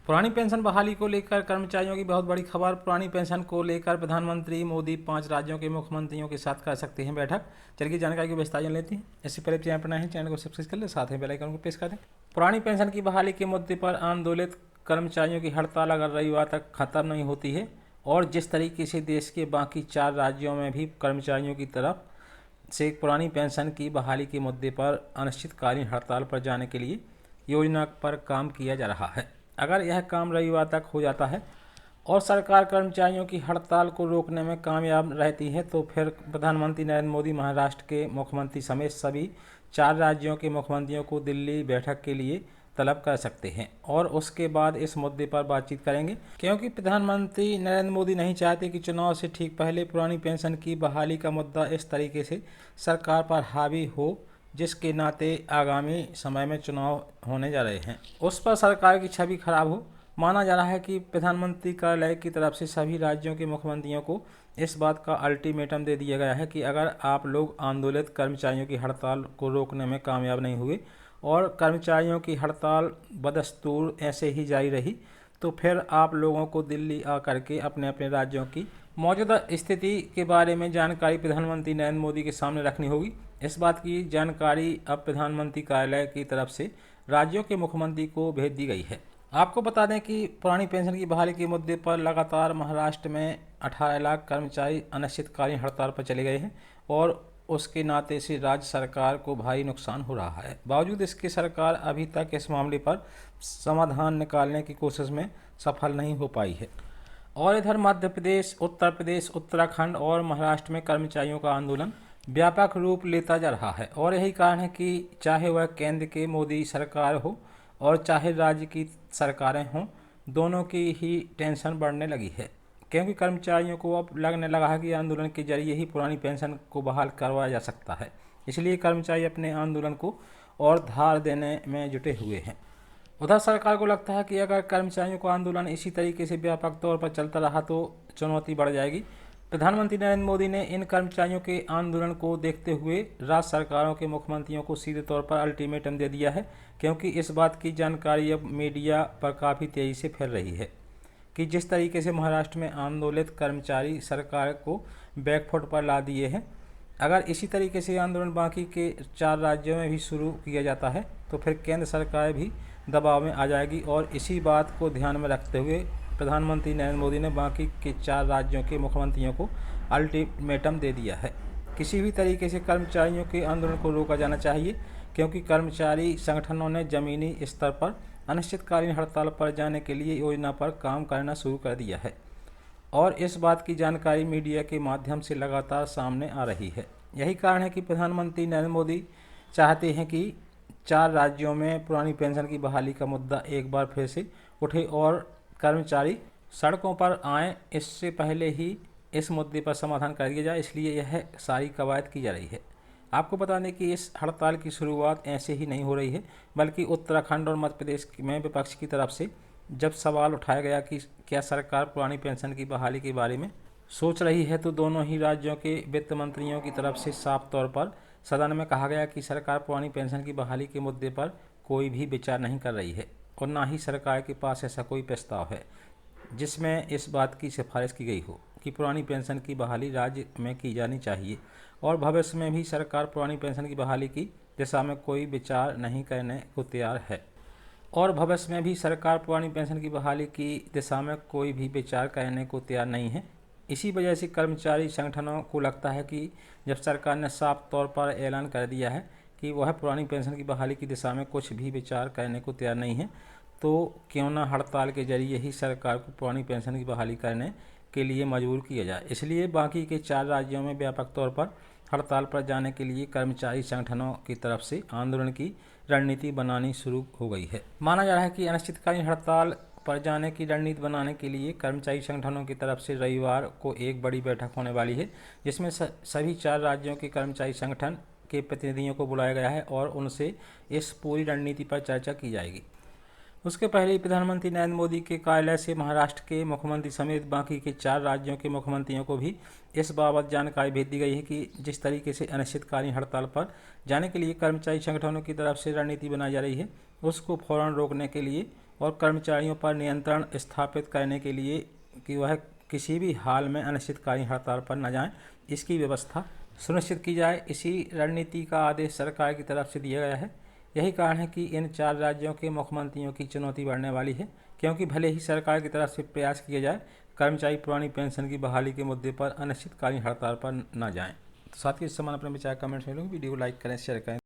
पुरानी पेंशन बहाली को लेकर कर्मचारियों की बहुत बड़ी खबर। पुरानी पेंशन को लेकर प्रधानमंत्री मोदी 5 राज्यों के मुख्यमंत्रियों के साथ कर सकते हैं बैठक। चलिए जानकारी की विस्तार जान लेते हैं। इससे पहले चैनल पर नए हैं, चैनल को सब्सक्राइब कर ले, साथ ही बेल आइकन को प्रेस कर दें। पुरानी पेंशन की बहाली के मुद्दे पर आंदोलित कर्मचारियों की हड़ताल अगर रविवार तक खत्म नहीं होती है और जिस तरीके से देश के बाकी 4 राज्यों में भी कर्मचारियों की तरफ से पुरानी पेंशन की बहाली के मुद्दे पर अनिश्चितकालीन हड़ताल पर जाने के लिए योजना पर काम किया जा रहा है। अगर यह काम रविवार तक हो जाता है और सरकार कर्मचारियों की हड़ताल को रोकने में कामयाब रहती है तो फिर प्रधानमंत्री नरेंद्र मोदी महाराष्ट्र के मुख्यमंत्री समेत सभी 4 राज्यों के मुख्यमंत्रियों को दिल्ली बैठक के लिए तलब कर सकते हैं और उसके बाद इस मुद्दे पर बातचीत करेंगे, क्योंकि प्रधानमंत्री नरेंद्र मोदी नहीं चाहते कि चुनाव से ठीक पहले पुरानी पेंशन की बहाली का मुद्दा इस तरीके से सरकार पर हावी हो, जिसके नाते आगामी समय में चुनाव होने जा रहे हैं उस पर सरकार की छवि खराब हो। माना जा रहा है कि प्रधानमंत्री कार्यालय की तरफ से सभी राज्यों के मुख्यमंत्रियों को इस बात का अल्टीमेटम दे दिया गया है कि अगर आप लोग आंदोलित कर्मचारियों की हड़ताल को रोकने में कामयाब नहीं हुए और कर्मचारियों की हड़ताल बदस्तूर ऐसे ही जारी रही तो फिर आप लोगों को दिल्ली आकर के अपने अपने राज्यों की मौजूदा स्थिति के बारे में जानकारी प्रधानमंत्री नरेंद्र मोदी के सामने रखनी होगी। इस बात की जानकारी अब प्रधानमंत्री कार्यालय की तरफ से राज्यों के मुख्यमंत्री को भेज दी गई है। आपको बता दें कि पुरानी पेंशन की बहाली के मुद्दे पर लगातार महाराष्ट्र में 18 लाख कर्मचारी अनिश्चितकालीन हड़ताल पर चले गए हैं और उसके नाते से राज्य सरकार को भारी नुकसान हो रहा है। बावजूद इसके सरकार अभी तक इस मामले पर समाधान निकालने की कोशिश में सफल नहीं हो पाई है। और इधर मध्य प्रदेश, उत्तर प्रदेश, उत्तराखंड और महाराष्ट्र में कर्मचारियों का आंदोलन व्यापक रूप लेता जा रहा है और यही कारण है कि चाहे वह केंद्र के मोदी सरकार हो और चाहे राज्य की सरकारें हों, दोनों की ही टेंशन बढ़ने लगी है, क्योंकि कर्मचारियों को अब लगने लगा है कि आंदोलन के जरिए ही पुरानी पेंशन को बहाल करवाया जा सकता है। इसलिए कर्मचारी अपने आंदोलन को और धार देने में जुटे हुए हैं। उधर सरकार को लगता है कि अगर कर्मचारियों का आंदोलन इसी तरीके से व्यापक तौर पर चलता रहा तो चुनौती बढ़ जाएगी। प्रधानमंत्री नरेंद्र मोदी ने इन कर्मचारियों के आंदोलन को देखते हुए राज्य सरकारों के मुख्यमंत्रियों को सीधे तौर पर अल्टीमेटम दे दिया है, क्योंकि इस बात की जानकारी अब मीडिया पर काफ़ी तेज़ी से फैल रही है कि जिस तरीके से महाराष्ट्र में आंदोलित कर्मचारी सरकार को बैकफुट पर ला दिए हैं, अगर इसी तरीके से आंदोलन बाकी के 4 राज्यों में भी शुरू किया जाता है तो फिर केंद्र सरकार भी दबाव में आ जाएगी। और इसी बात को ध्यान में रखते हुए प्रधानमंत्री नरेंद्र मोदी ने बाकी के 4 राज्यों के मुख्यमंत्रियों को अल्टीमेटम दे दिया है। किसी भी तरीके से कर्मचारियों के आंदोलन को रोका जाना चाहिए, क्योंकि कर्मचारी संगठनों ने ज़मीनी स्तर पर अनिश्चितकालीन हड़ताल पर जाने के लिए योजना पर काम करना शुरू कर दिया है और इस बात की जानकारी मीडिया के माध्यम से लगातार सामने आ रही है। यही कारण है कि प्रधानमंत्री नरेंद्र मोदी चाहते हैं कि 4 राज्यों में पुरानी पेंशन की बहाली का मुद्दा एक बार फिर से उठे और कर्मचारी सड़कों पर आएँ। इससे पहले ही इस मुद्दे पर समाधान कर दिया जाए, इसलिए यह सारी कवायद की जा रही है। आपको बता दें कि इस हड़ताल की शुरुआत ऐसे ही नहीं हो रही है, बल्कि उत्तराखंड और मध्य प्रदेश में विपक्ष की तरफ से जब सवाल उठाया गया कि क्या सरकार पुरानी पेंशन की बहाली के बारे में सोच रही है, तो दोनों ही राज्यों के वित्त मंत्रियों की तरफ से साफ तौर पर सदन में कहा गया कि सरकार पुरानी पेंशन की बहाली के मुद्दे पर कोई भी विचार नहीं कर रही है और ना ही सरकार के पास ऐसा कोई प्रस्ताव है जिसमें इस बात की सिफारिश की गई हो कि पुरानी पेंशन की बहाली राज्य में की जानी चाहिए। और भविष्य में भी सरकार पुरानी पेंशन की बहाली की दिशा में कोई विचार नहीं करने को तैयार है और भविष्य में भी सरकार पुरानी पेंशन की बहाली की दिशा में कोई भी विचार करने को तैयार नहीं है। इसी वजह से कर्मचारी संगठनों को लगता है कि जब सरकार ने साफ तौर पर ऐलान कर दिया है कि वह पुरानी पेंशन की बहाली की दिशा में कुछ भी विचार करने को तैयार नहीं है, तो क्यों ना हड़ताल के जरिए ही सरकार को पुरानी पेंशन की बहाली करने के लिए मजबूर किया जाए। इसलिए बाकी के 4 राज्यों में व्यापक तौर पर हड़ताल पर जाने के लिए कर्मचारी संगठनों की तरफ से आंदोलन की रणनीति बनानी शुरू हो गई है। माना जा रहा है कि अनिश्चितकालीन हड़ताल पर जाने की रणनीति बनाने के लिए कर्मचारी संगठनों की तरफ से रविवार को एक बड़ी बैठक होने वाली है, जिसमें सभी 4 राज्यों के कर्मचारी संगठन के प्रतिनिधियों को बुलाया गया है और उनसे इस पूरी रणनीति पर चर्चा की जाएगी। उसके पहले ही प्रधानमंत्री नरेंद्र मोदी के कार्यालय से महाराष्ट्र के मुख्यमंत्री समेत बाकी के 4 राज्यों के मुख्यमंत्रियों को भी इस बाबत जानकारी भेज दी गई है कि जिस तरीके से अनिश्चितकालीन हड़ताल पर जाने के लिए कर्मचारी संगठनों की तरफ से रणनीति बनाई जा रही है, उसको फौरन रोकने के लिए और कर्मचारियों पर नियंत्रण स्थापित करने के लिए कि वह किसी भी हाल में अनिश्चितकालीन हड़ताल पर न जाएं, इसकी व्यवस्था सुनिश्चित की जाए। इसी रणनीति का आदेश सरकार की तरफ से दिया गया है। यही कारण है कि इन 4 राज्यों के मुख्यमंत्रियों की चुनौती बढ़ने वाली है, क्योंकि भले ही सरकार की तरफ से प्रयास किया जाए, कर्मचारी पुरानी पेंशन की बहाली के मुद्दे पर अनिश्चितकालीन हड़ताल पर न जाएं। तो साथ ही इस समान अपने विचार कमेंट्स में लोग वीडियो को लाइक करें, शेयर करें।